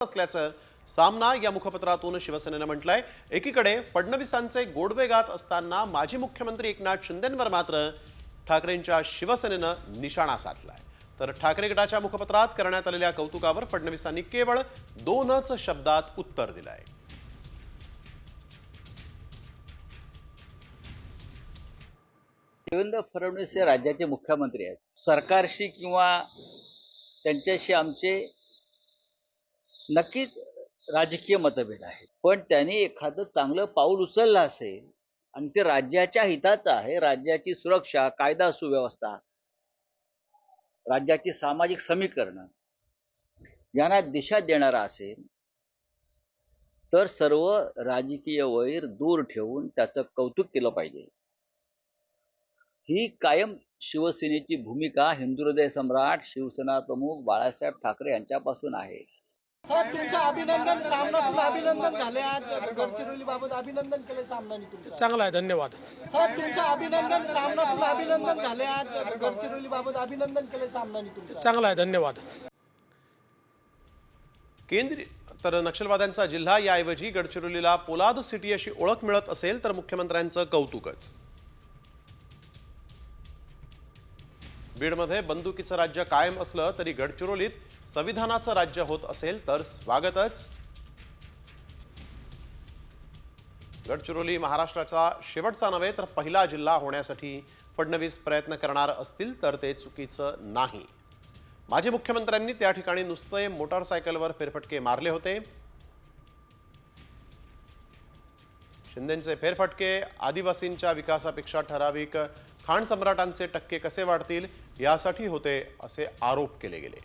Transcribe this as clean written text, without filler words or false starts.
असल्याचं सामना या मुखपत्रातून शिवसेनेनं म्हटलंय। एकीकडे फडणवीसांचे गोडवे गात असताना माजी मुख्यमंत्री एकनाथ शिंदेंवर मात्र ठाकरेंच्या शिवसेनेनं निशाणा साधलाय। तर ठाकरे गटाच्या मुखपत्रात करण्यात आलेल्या कौतुकावर फडणवीसांनी केवळ 2च शब्दात उत्तर दिलंय। देवेंद्र फडणवीस हे राज्याचे मुख्यमंत्री आहेत। सरकारशी किंवा त्यांच्याशी आमचे नक्कीच राजकीय मतभेद आहेत, पण त्यांनी एखादं चांगलं पाऊल उचललं असेल आणि ते राज्याच्या हिताचं आहे, राज्याची सुरक्षा, कायदा सुव्यवस्था, राज्याची सामाजिक समीकरणं यांना दिशा देणारा असेल तर सर्व राजकीय वैर दूर ठेवून त्याचं कौतुक केलं पाहिजे। ही कायम शिवसेनेची भूमिका हिंदुहृदय सम्राट शिवसेना प्रमुख बाळासाहेब ठाकरे यांच्यापासून आहे। सर, तुमचं अभिनंदन। सामनातून अभिनंदन झाले, आज गडचिरोली बाबत अभिनंदन केले सामनाने तुमचं। चांगला आहे, धन्यवाद। सर, तुमचं अभिनंदन। सामनातून अभिनंदन झाले, आज गडचिरोली बाबत अभिनंदन केले सामनाने तुमचं। चांगला आहे, धन्यवाद। केंद्रीय तर नक्षलवाद्यांचा जिल्हा याऐवजी गडचिरोलीला पोलाद सिटी अशी ओळख मिळत असेल तर मुख्यमंत्र्यांचं कौतुकच। बीडमध्ये बंदुकीचं राज्य कायम असलं तरी गडचिरोलीत संविधानाचं राज्य होत असेल तर स्वागतच। गडचिरोली महाराष्ट्राचा शेवटचा नव्हे तर पहिला जिल्हा होण्यासाठी फडणवीस प्रयत्न करणार असतील तर ते चुकीचं नाही। माजी मुख्यमंत्र्यांनी त्या ठिकाणी नुसते मोटारसायकलवर फेरफटके मारले होते। शिंदेंचे फेरफटके आदिवासींच्या विकासापेक्षा ठराविक खाण सम्राटांचे टक्के कसे वाढतील यासाठी होते असे आरोप केले गेले।